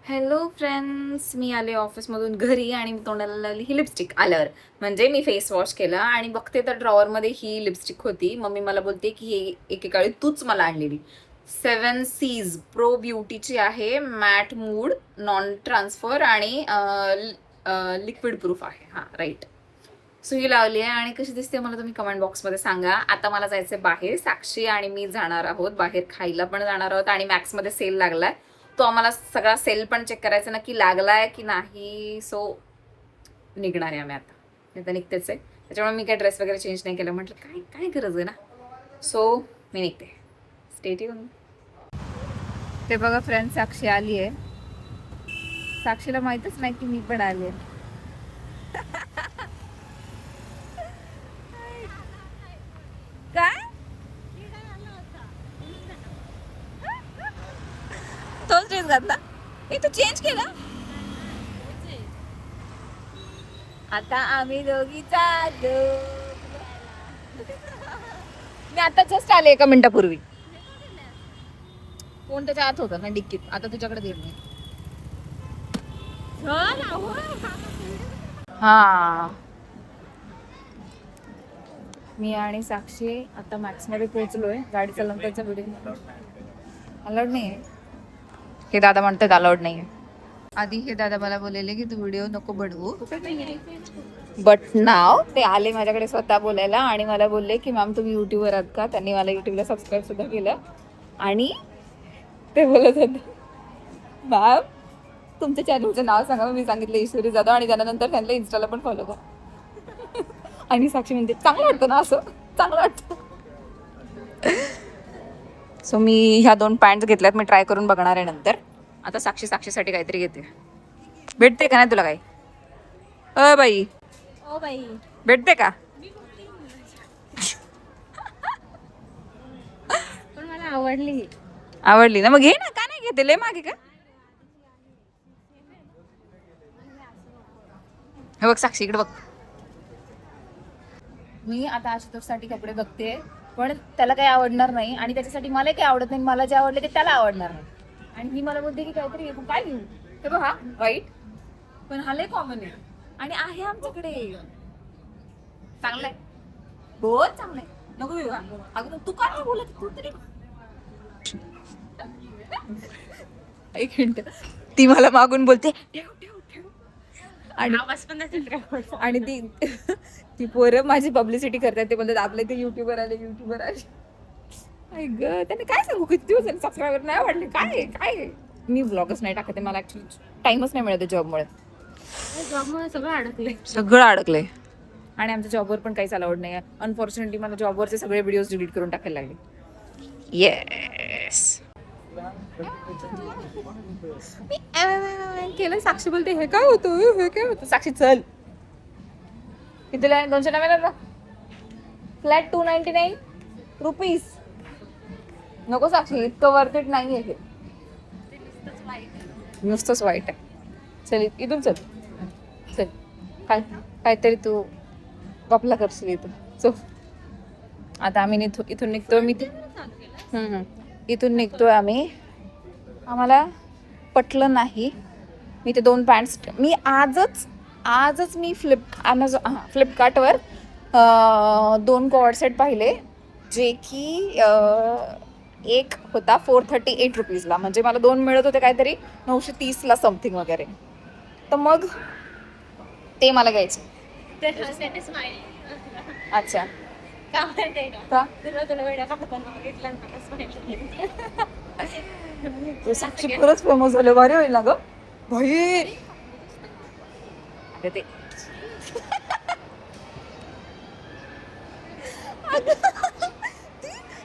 Hello friends, मी आले ऑफिसमधून घरी आणि मी तोंडाला लावली ही लिपस्टिक आल्यावर. म्हणजे मी फेस वॉश केला आणि बघते तर ड्रॉवरमध्ये ही लिपस्टिक होती. मम्मी मला बोलते की ही एकेकाळी तूच मला आणलेली. 7 C's प्रो ब्युटीची आहे. मॅट मूड, नॉन ट्रान्सफर आणि लिक्विड प्रूफ आहे. हां, राईट. सो ही लावली आहे आणि कशी दिसते मला तुम्ही कमेंट बॉक्समध्ये सांगा. आता मला जायचं बाहेर. साक्षी आणि मी जाणार आहोत बाहेर, खायला पण जाणार आहोत आणि मॅक्समध्ये सेल लागलाय. तो आम्हाला सगळा सेल पण चेक करायचा नक्की लागलाय की नाही. सो निघणार आहे आम्ही आता निघतेच आहे. त्याच्यामुळे मी काय ड्रेस वगैरे चेंज नाही केलं. म्हटलं काय काय गरज आहे ना. सो मी निघते. Stay tune. ते बघा फ्रेंड, साक्षी आली आहे. साक्षीला माहीतच नाही की मी पण आली आहे. काय तोच ड्रेस घातला. तू चेंज केला. आता आम्ही दोघी चाललो. मी आता जस्ट आले 1 मिनिटापूर्वी. कोण त्याच्या आत होता ना डिक्कीत. आता तुझ्याकडे देईल मी. हा, मी आणि साक्षी आता मॅक्स मध्ये पोहोचलोय. गाडी चालवण्याचा व्हिडिओ अलाउड नाहीये. हे दादा म्हणतात अलाउड नाहीये. आधी हे दादा मला बोललेले की तू व्हिडिओ नको बनवू, बट नाव ते आले माझ्याकडे स्वतः बोलायला आणि मला बोलले की मॅम तुम्ही युट्यूबवर आहात का. त्यांनी मला युट्यूबला सबस्क्राईब सुद्धा केलं आणि ते बोलत होते मॅम तुमच्या चॅनलचं नाव सांगा. मी सांगितलं ईश्वरी जाधव आणि त्यानंतर त्यांना इन्स्टाला पण फॉलो करा. आणि साक्षी म्हणते चांगलं वाटतं ना, असं चांगलं वाटतं. सो मी ह्या 2 पॅन्ट्स घेतल्यात. मी ट्राय करून बघणार आहे नंतर. आता साक्षीसाठी काहीतरी घेते. भेटते का नाही तुला काही. बाई ओ बाई, भेटते का. पण मला आवडली. आवडली ना, मग घे ना. का नाही घेते, लय मागे का. हे बघ साक्षी, इकडे बघ. मी आता आशुतोषसाठी कपडे बघते, पण त्याला काही आवडणार नाही आणि त्याच्यासाठी मला काही आवडत नाही. मला जे आवडले ते त्याला आवडणार नाही. आणि ही मला बोलते की काहीतरी घेऊ. काय घेऊ. हे बघ, हा वाईट पण हा लय कॉमन आहे आणि आहे आमच्याकडे. चांगलंय, बहुत चांगलंय. नको घेऊ. अगं तू काय बोलत, तू तरी. एक मिनिट, ती मला मागून बोलते ठेव ठेव ठेव. आणि ती ती पोरं माझी पब्लिसिटी करतात. ते बोलतात आपले ते युट्यूबर आले. आई ग, त्याने काय सांगू किती दिवस सबस्क्रायबर नाही वाढले. काय मी ब्लॉगच नाही टाकते. मला ऍक्च्युली टाइमच नाही मिळत जॉबमुळे. जॉबमुळे सगळं अडकलंय आणि आमच्या जॉबवर पण काहीच अलाउड नाही आहे. अनफॉर्च्युनेटली मला जॉबवरचे सगळे व्हिडिओज डिलीट करून टाकायला लागले. येस केलं. साक्षी बोलते हे काय होतं. साक्षी चल. किती 299 फ्लॅट 299 रुपीज. नको साक्षी, इतकं वर्थ इट नाही आहे. नुसतंच वाईट आहे. चल इथून चल. काहीतरी तू गपला करशील इथून. चल आता आम्ही इथून निघतोय. इथून निघतोय आम्ही. आम्हाला पटलं नाही. मी ते 2 पॅन्ट्स मी आजच मी फ्लिपकार्टवर 2 कॉर्ड सेट पाहिले, जे की एक होता 438 रुपीजला. म्हणजे मला 2 मिळत होते काहीतरी 930ला समथिंग वगैरे. तर मग ते मला घ्यायचे. अच्छा का. साक्षी खरंच फेमस झालं. भारी होईल ना ग भाई. ते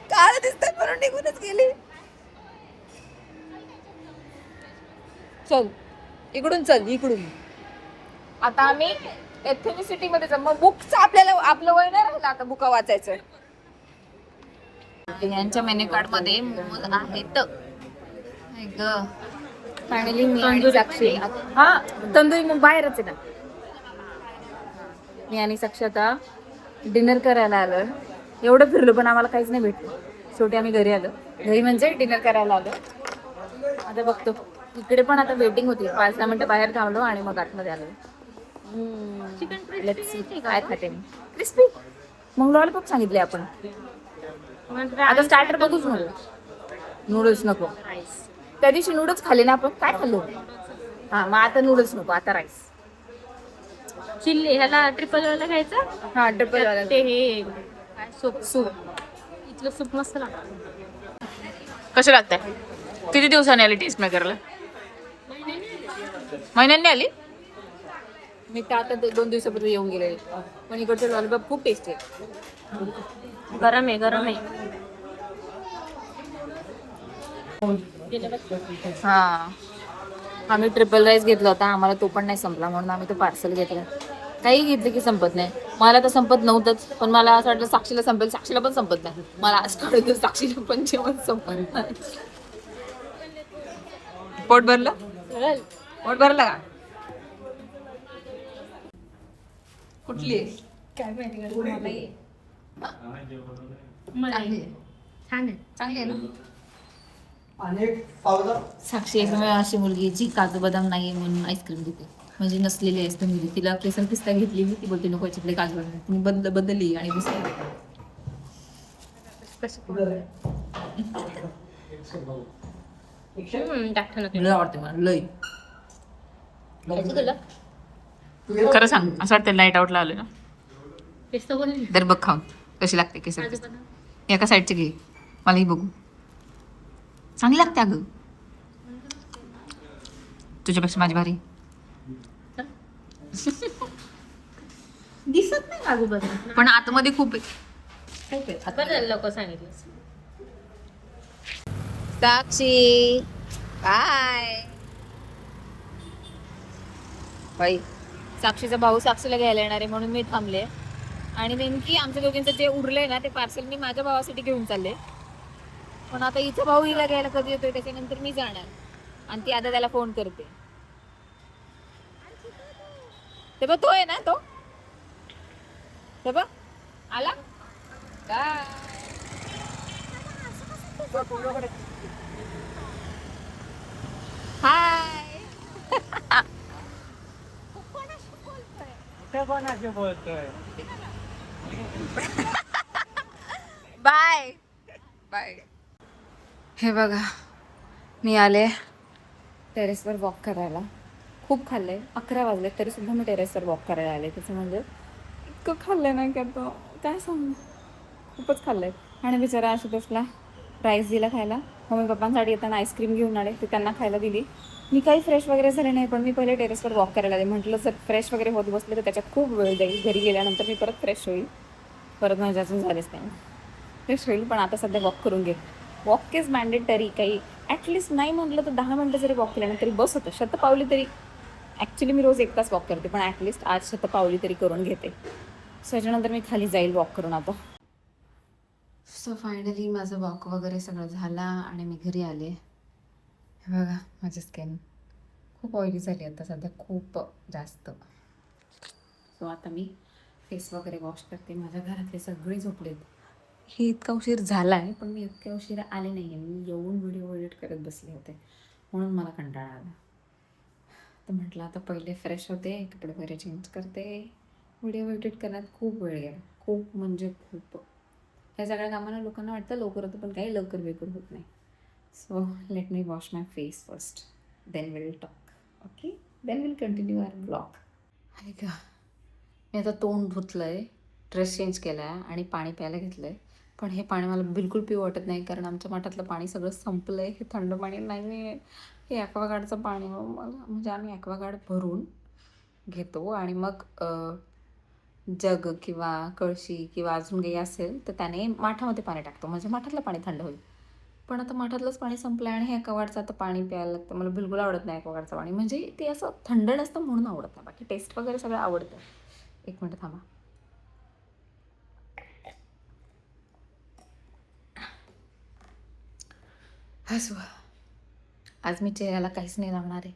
काय दिसतंय म्हणून निघूनच गेली. चल इकडून. आता आम्ही एथेनिसिटी मध्ये जाऊ. मग बुकचं आपलं वय नाही राहिलं आता बुका वाचायचं. यांच्या मेन्यू कार्ड मध्ये मोमोज आहेत. फायनली मी आणि साक्षी. हा, तंदुरी मग बाहेरच आहे ना. मी आणि साक्षी आता डिनर करायला आलोय. एवढं फिरलो पण आम्हाला काहीच नाही भेटलं. शेवटी आम्ही घरी आलो. घरी म्हणजे डिनर करायला आलो. आता बघतो इकडे पण आता वेटिंग होती 5-10 मिनिटं बाहेर थांबलो आणि मग आतमध्ये आलो. चिकन Let's see काय खाते मी. क्रिस्पी मग लॉलीपॉप सांगितले आपण. आता स्टार्टर बघूच नको. नूडल्स नको. त्या दिवशी नूडल्स खाल्ले ना आपण. काय खाल्लो? हा मग आता नूडल्स नको, आता राईस. चिल्ली ह्याला ट्रिपल वाला खायचं. हा डबल वाला. ते हे काय सूप इथलं सूप मस्त लागतं. कसे लागतंय? किती दिवसांनी आली टेस्ट मेकरला? महिन्यांनी आली? मी तर आता 2 दिवसापूर्वी येऊन गेले. पण इकडचे लॉलीपॉप खूप टेस्टी आहे. गरम आहे. हा आम्ही ट्रिपल राईस घेतला होता. आम्हाला तो पण नाही संपला म्हणून आम्ही तो पार्सल घेतला. काही घेतलं की संपत नाही. मला तर संपत नव्हतंच, पण मला असं वाटलं साक्षीला संपेल. साक्षीला पण संपत नाही. मला आज कळलं साक्षीला पण जेवण संपत नाही. पोट भरलं? पोट भरलं का? कुठली आहे? काय माहिती छान आहे. चांगली आहे ना? साक्षी एकमेव अशी मुलगी जी काजू बदाम नाही म्हणून आईस्क्रीम देते. म्हणजे नसलेली आईस्क्रीम दिली. तिला केसर पिस्ता घेतली मी. ती बोलते नको याच्यातले काजू बदाम. तुम्ही बदलली आणि दुसरी लय आवडते मला लय. खरं सांग असं वाटतं नाईट आउटला आलं ना तर बघ खाऊन कशी लागते केसर पिस्ता. एका साईडची घे मलाही बघू. चांगली लागते अगं. तुझ्यापेक्षा माझी भारी दिसत नाही काजू बदाम. पण आतमध्ये खूप आहे. लोक सांगितलं. साक्षी काय बाई साक्षीचा भाऊ साक्षीला घ्यायला येणार आहे म्हणून मी थांबले. आणि नेमकी आमच्या दोघींचं जे उरलंय ना ते पार्सल मी माझ्या भावासाठी घेऊन चालले. पण आता इथं भाऊ हिला घ्यायला कधी येतोय त्याच्यानंतर मी जाणार. आणि ती आता त्याला फोन करते. ते बघ तो आहे ना तो. ते बघ आला काय. Hi bye bye. हे बघा मी आले टेरेसवर वॉक करायला. खूप खाल्लंय. 11 वाजले तरी सुद्धा मी टेरेसवर वॉक करायला आले. त्याचं म्हणजे इतकं खाल्लंय नाही का तो काय सांगू. खूपच खाल्लंय. आणि बिचारा आशुतोषला राईस दिला खायला. मम्मी पप्पांसाठी येताना आईस्क्रीम घेऊन आले ते त्यांना खायला दिली. मी काही फ्रेश वगैरे झाले नाही पण मी पहिले टेरेसवर वॉक करायला आले. म्हटलं जर फ्रेश वगैरे होत बसले तर त्याच्यात खूप वेळ जाईल. घरी गेल्यानंतर मी परत फ्रेश होईल. परत माझ्या अजून झालेच नाही फ्रेश होईल. पण आता सध्या वॉक करून घे. Walk is mandatory. काही ॲटलिस्ट नाही म्हटलं तर 10 मिनटं जरी वॉक केल्यानं तरी बस होतं. शतपावली तरी. ॲक्च्युली मी रोज 1 तास वॉक करते पण ॲटलिस्ट आज शतपावली तरी करून घेते. सो याच्यानंतर मी खाली जाईल वॉक करून आता. सो फायनली माझं वॉक वगैरे सगळं झाला आणि मी घरी आले. हे बघा माझी स्किन खूप ऑइली झाली आता सध्या खूप जास्त. सो आता मी फेस वगैरे वॉश करते. माझ्या घरातले सगळे झोपलेत. हे इतका उशीर झाला आहे पण मी इतक्या उशिरा आले नाही आहे. मी येऊन व्हिडिओ एडिट करत बसले होते म्हणून मला कंटाळा आला. तर म्हटलं आता पहिले फ्रेश होते कपडे वगैरे चेंज करते. व्हिडिओ एडिट करण्यात खूप वेळ गेला. खूप म्हणजे खूप. ह्या सगळ्या कामाला लोकांना वाटतं लवकर होतं पण काही लवकर बेकर होत नाही. So let me wash my face first then will talk. Okay then will continue our blog. आहे का मी आता तोंड धुतलं आहे ड्रेस चेंज केला आहे आणि पाणी प्यायला घेतलं आहे. पण हे पाणी मला बिलकुल पिऊ वाटत नाही कारण आमच्या मठातलं पाणी सगळं संपलं आहे. हे थंड पाणी नाही आहे. हे ॲक्वागार्डचं पाणी मला म्हणजे आम्ही ॲक्वागार्ड भरून घेतो आणि मग जग किंवा कळशी किंवा अजून काही असेल तर त्याने माठामध्ये पाणी टाकतो म्हणजे माठातलं पाणी थंड होईल. पण आता माठातलंच पाणी संपलं आणि हे ॲक्वागार्डचं आता पाणी प्यायला लागतं. मला बिलकुल आवडत नाही ॲक्वागार्डचं पाणी. म्हणजे ते असं थंड नसतं म्हणून आवडत नाही. बाकी टेस्ट वगैरे सगळं आवडतं. 1 मिनिट थांबा. हसू आज मी चेहऱ्याला काहीच नाही लावणार आहे.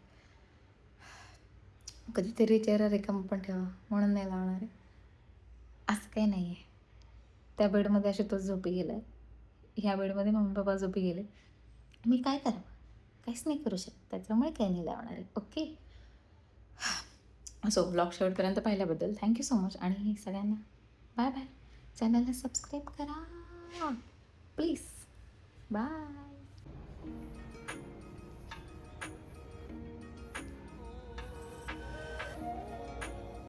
कधीतरी चेहरा रिकामा पण ठेवा म्हणून नाही लावणार आहे. असं काही नाही आहे. त्या बेडमध्ये असे तोच झोपी गेला आहे. ह्या बेडमध्ये मम्मी पप्पा झोपी गेले. मी काय करावं. काहीच नाही करू शकत, त्याच्यामुळे काही नाही लावणार आहे. ओके. सो ब्लॉग शेवटपर्यंत पाहिल्याबद्दल थँक्यू सो मच आणि सगळ्यांना बाय बाय. चॅनलला सबस्क्राईब करा प्लीज. बाय.